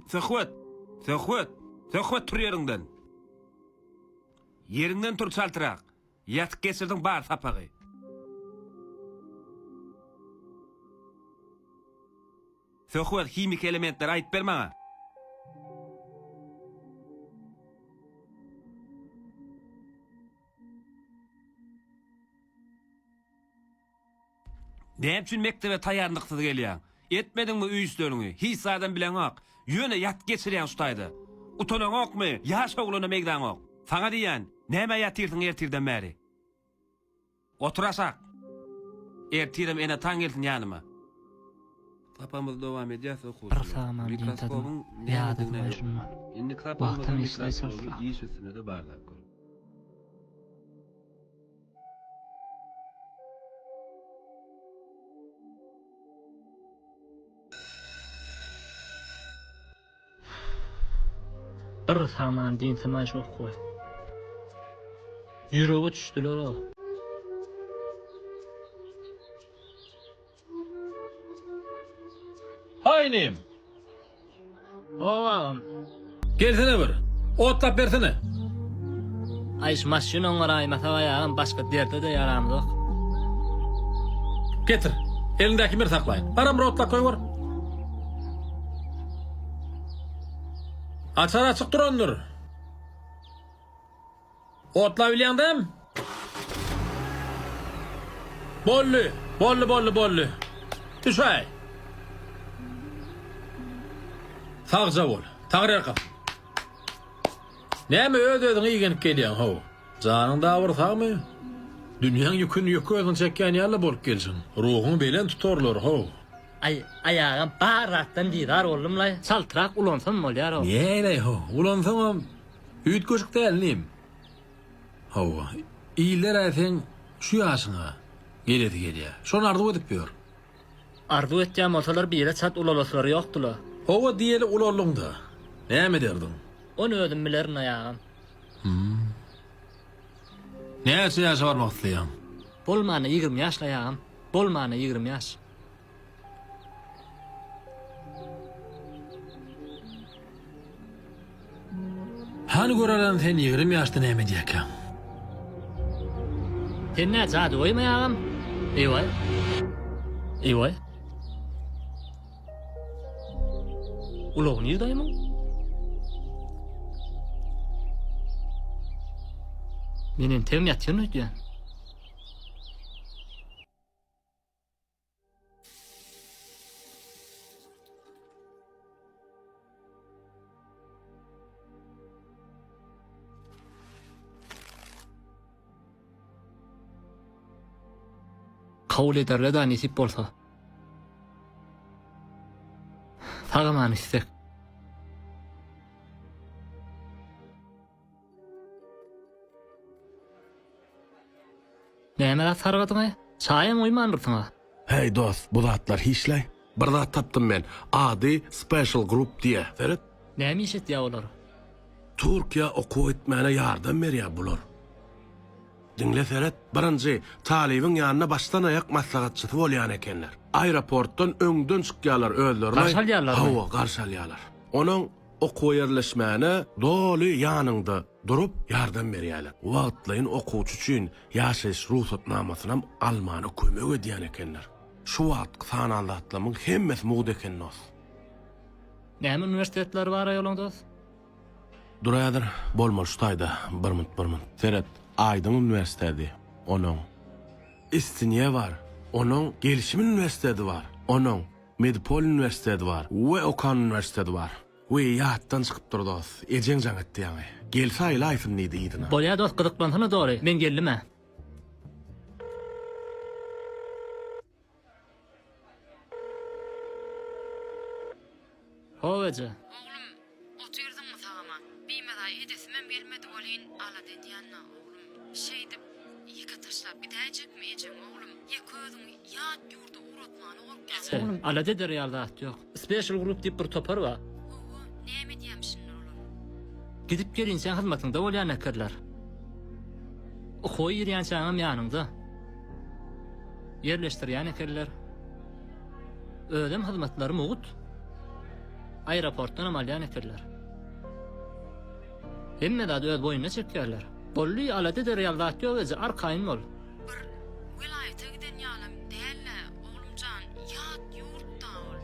Söhbet tur yerinden. Yerinden tur çaltırak. Yatıp geçirdin bar sapağı. Söhbet kimik elementler ait bermağa. Ne üçün mektebe tayarlıksız geliyan? Etmedin mi üyüstörünü? Hiç adam bilen ok. Yöne yat geçiren ustaydı. Utonan ok mu? Yaş oğluna megdan ok. Sana diyen, neme yatirtin ertirden beri? Oturasak. Ertirem ene tan gelsin yanıma. Kapamız devam ediyorsa okusun. Tamam, Mikroskopun ne adını şunlar. Şimdi kapamızın istersen mikroskopu iş üstüne de bardak koy. Bir saman din semaş koy. Yüreğe düştüler o. Haynim. Oğlum. Gelsene bir. Otlap versene. Ayş maşynon araymasa ayağım başka derde de yaramız yok. Getir. Elindeki bir saklayın. Param bir otlak koy var. Açar açık dur ondur. Otla bilyandım. Bollu. Düşay. Sağca bol. Tağır kal. Ne mi ödedin iyi gelip geliyorsun ho? Canın da ağırsa mı? Dünyanın yükü özün çekken yerle bolup gelsin. Ruhun belen tutorlar ho. Ayağım barattan didar oğlum la. Saltırak ulansan mı oluyor o? Niye öyle ho? Ulan tamam. Üyüt koşuk değil neyim? Ho. İyiler ayeten şu yaşına. Geliyor. Şonu ardu edip diyor. Arzu edeceğim olsalar bir yere çat ulalasları yoktu la. Hova diyeli ulalım da. Ne mi derdin? Onu ödüm bilerin ayağım. Ne yaşa varmak isteyen? Bolmana 20 yaşla ayağım. Bolmana 20 yaş. Hani görelen sen 20 yaşta ne mi diyeken? Sen ne zadı oyma ayağım? İyi vay. Ulan neredeyim o? Benim tem yatıyor mu diyor? Kabul ederler de nasip olsa. Sağaman istek. Neymeler sargadın ay? Çayım uymanırsın ha? Hey dost, bu zatlar hiçlay. Bir zat taptım ben. Adı Special Group diye. Ferhat, Neymiş et ya olar? Türkiye oku etmene yardım veriyor bular. Dinle Ferhat, birinci talibin yanına baştan ayak maslahatçısı bolyan ekenler. Aeroporttan öňden çykýarlar özlerine. Garşalýarlar mı? Hawa garşalýarlar. Onun oku yerleşmene dolu yanında durup yardım berýärler. Wagtlaýyn okuwçy üçin ýaşaýyş ruhsatnamasyny almany kömek edýän ekenler. Şu wagt sanaldatlamyň hemmesi muğd eken nos. Näme üniversitetler var ýolunda? Duraýadyr bolmaly şutaýda bir minut. Ferhat, Aydın Üniversitesi. Onun İstinye var. Onun Gelişim Üniversitesi var. Onun Medipol Üniversitesi var. Ve Okan Üniversitesi var. Ve yattan çıkıp durdu. Eceň jaň etdi ýa-ni. Gelse aýla aýsyn neydi ýydina. Bolýa dost gyzyklanyna dogry. Men geldime. Howeja. Oğlum, oturdun mu sağama? Bilmeden edesimen gelmedi olayın ala dediyanna oğlum. Şeydi, yıka taşlap gidecek mi ecen oğlum? Yıkıyordun, yat yurdu uğratmanı ork Oğlum ala dedi realdat yok. Special Group diýip bir topar wa. Oğlum, neyme diyem şimdi oğlum? Gidip gelin sen hizmetinde bolýan ekerler. Okoy ýerýän çaňam ýanynda. Yerleştirýän ekerler. Ödem hizmetleri muğut. aeroportdan amalyan etdiler. Hemme de öz boyuna çekýärler. Bolly alady da realdat ýok eze arkaýyn bol. Bir vilayete giden ýalam dälle, oglumjan, ýat ýurtda ol.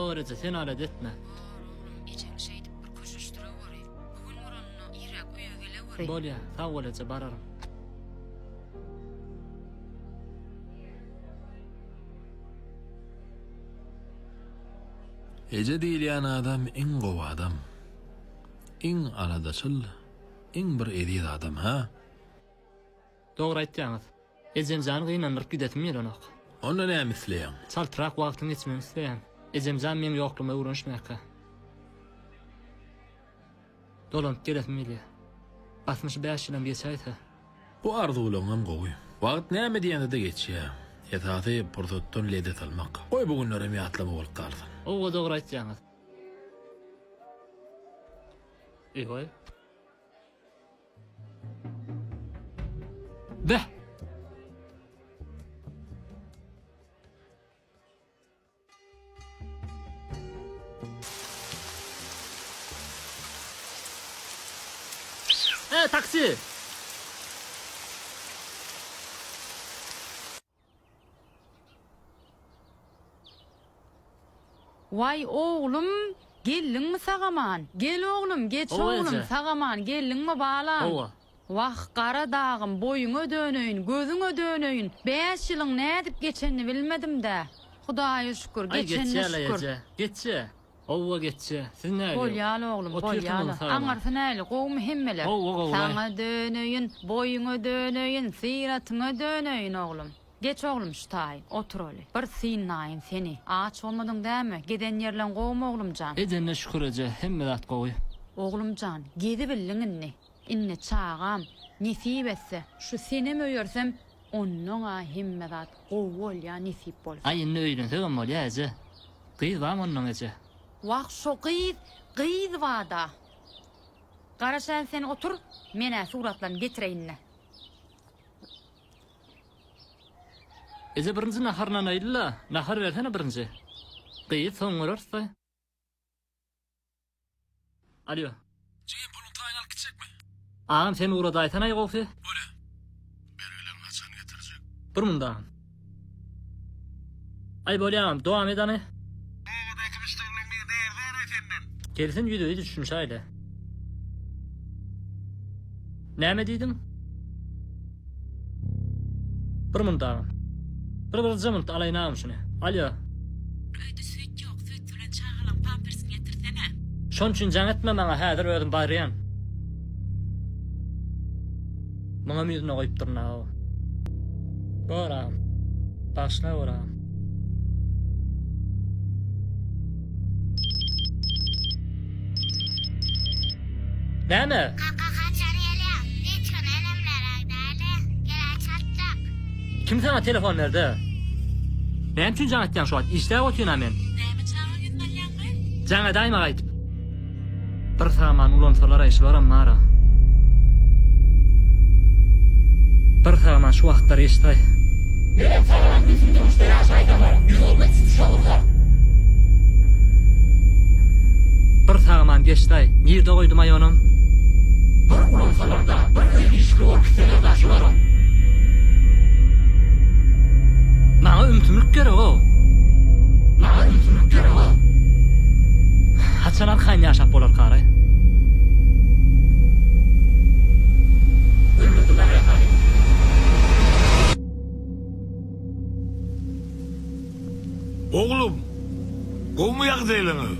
Orada sen alady etme. Oğlum, ejek şeydi bir köşüşdüre göre. Bugün muranna ýürek öýe gele göre. Bolya, sag bolaja bararym. Ece diýilýän adam iň gowy adam. Iň aladaçyl, iň bir edýät adam, ha? Dogry aýtýaňyz. Ejemjan gynanyp gidetmir onaq. Onda näme isleýän? Saltyrak wagtyň geçmemi isleýän. Ejemjan men ýoklumy öwrenşmäkkä. Dolanyp geletmeli. 65 ýylan geçäýdi. Bu arzuwlaňam gowy. Wagt näme diýende de geçýär. Ýetaty portotdan ledet almak. Goý bu günlere ýatlama bolup galdy. O dogry aýtýaňyz. Eýoý. Bäh. Taksi. Vay oğlum, gelin mi sagaman? Gel oğlum, geç Owa oğlum, ece. sagaman, gelin mi balam? Owa. Vah kara dağım, boyuna dönöyin, gözüne dönöyin. 5 yılın ne edip geçenini bilmedim de. Hudaýa şükür, Ay geçenine geçýärler şükür. ece. Geçýär. Owa geçýär. Siz näle? Bolýaly oğlum, Oturtun bolýaly. onu sagaman. Aňarsy näli, gowmy hemmeler. Owa. Sana dönöyin, boyuna dönöyin, siratyna dönöyin oğlum. Geç oğlum şu tay, otur öyle. Bir sinnaýyn seni. Aç olmadyň däme? Geden yerlen gowma oğlumcan. Ejenne şükür ece. Hemme zat gowy. Oğlumcan, gedi billiň inni. Inne çağam, nisip etse. Şu seni mi öýersem, onunğa himmedat gowy bolýa nisip bolsa. Ay indi öýrensegem bolýar ece. Gyz barmy onuň ece? Waq şo gyz wada. Garaşan sen otur, mene suratlaryny getireýinne. Ece birinci nahardan aýdyla. Nahar bersene birinci. Gyz soňurarsa. Alo. Jigin pulun taýyny alyp gitjekmi? Ağam sen urada aýtan aý gowsy. Bole. Berýärler haçan getirjek. Bir munda. Ay bolýam, dowam edany. Gelsin videoyu düşmüş aile. Näme diýdim? Bir munda. Bir zaman alaýnam şunu. Alo. Öýde süýt ýok, süýt bilen çağalan pampersini getirsene. Şon üçin jaň etme maňa häzir özüm barýan. Maňa müýüzüne goýup durna. Boram. Başla boram. Näme? Kim sana telefon berdi? Näme üçin jaň etýän şu wagt? İşde otýan men. Näme çağırýan balýaňy? Jaňa daýma gaýdyp. Bir saman ulansalar iş baram mara. Bir saman şu wagtlar eşday. Bir saman geçday. Nirde goýdum aýonum? Bir ulansalarda bir işli waktyna daşlaram. Maňa ümtümlük gerek o. Maňa ümtümlük gerek o. Haçan arkaň ýaşap bolar garay. Oğlum, gowmy ýagdaýlaňy?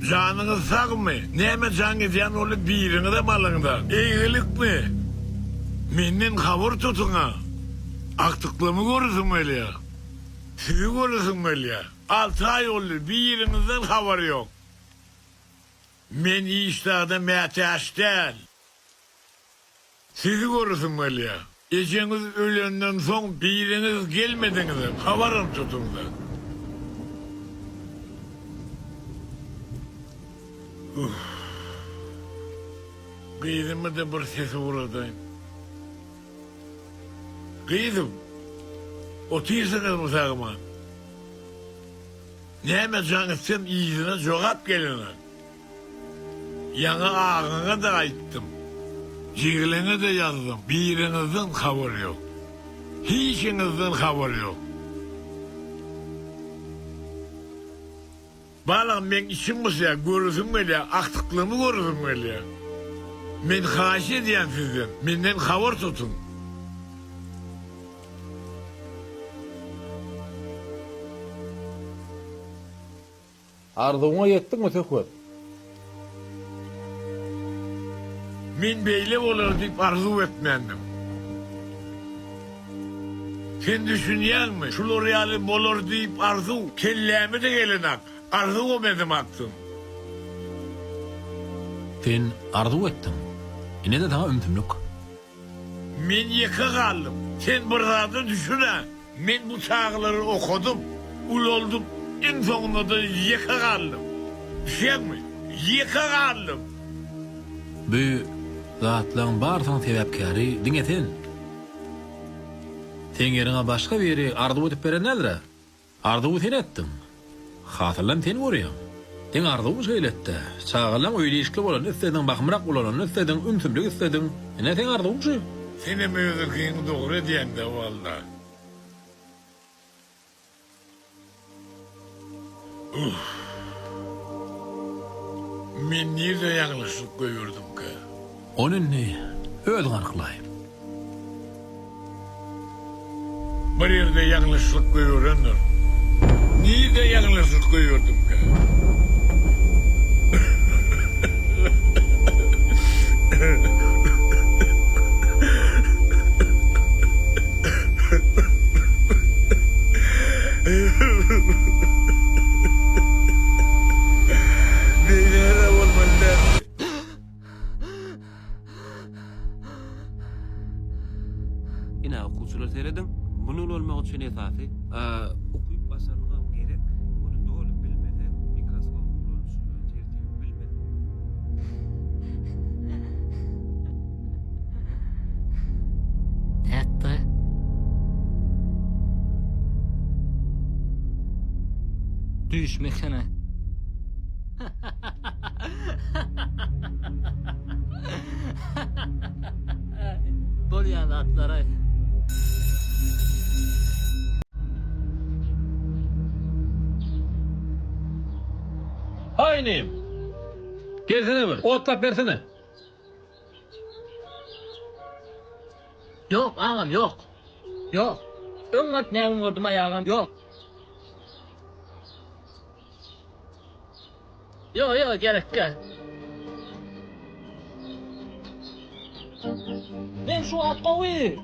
Janyňyz sagmy? Näme can edýän ol biriňi de malyňda? Eýgilikmi? Menden habar tutuňa. Aktyklamy görürsün ya. Sizi görürsün ya. 6 ay oldu, biriňizden habar ýok. Men işlerde mätäşden. Sizi görürsün ya. Ejeňiz ölenden soň biriňiz gelmediňiz, habarym tutuňda. Gyýdymy da bir sesi uradayım. Gyýdym. Otyrsana bu sagma. Näme sen iyisine jogap gelene. Yana ağına da ayttım. Jiglene de yazdım. Birinizden haber yok. Hiçinizden haber yok. Balam ben işim olsa görürsün böyle, aktıklığımı görürsün böyle. Men haş ediyen sizden, menden haber tutun. Arzuňa ýetdiňmi Söhbet? Men beýle bolar diýip arzu etmendim. Sen düşünýärmi? Şular ýaly bolar diýip arzu, kelläme de gelenak. Arzu o benim aklım. Sen arzu etdiň. Ine de taňa ümtümlük. Men yeka kaldım. Sen burada düşüne. Men bu çağları okudum. Ul oldum. En sonunda da yeka kaldım. Şey mi? Yeka kaldım. Bu zatlaryň barsyň sebäpkäri diňeten. Sen ýerine başga biri arzu edip bereneldir. Arzu sen etdiň. Hatırlan sen görýän. Sen arzu şeýletdi. Çağalan öýleşikli bolan, istediň bakmyrak bolan, istediň ümtümlik istediň. Ine sen arzu şu. Senin mözüküğün doğru diyen de valla. Men nerede yanlışlık koyurdum ki? Onun ne? Öldün arıqlayım. Bir yerde yanlışlık koyuyordur. Nerede yanlışlık koyurdum ki? Neylere olmalılar? Ina okuwçylar seredin. Bunun olmak üçin esasy, okuyup başarmak gerek. Onu doğru bilmeden mikroskop kullanışını tertip bilmeden. Näetdi? Düşmekene. Bolýan atlara. Haynim. Gelsene bir. Otlap versene. Yok ağam yok. Yok. Öňat näme gördüm ayağım yok. Yok gerek gel. Ben şu atqawy.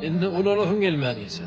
Endi ulanasın gelmedi ise.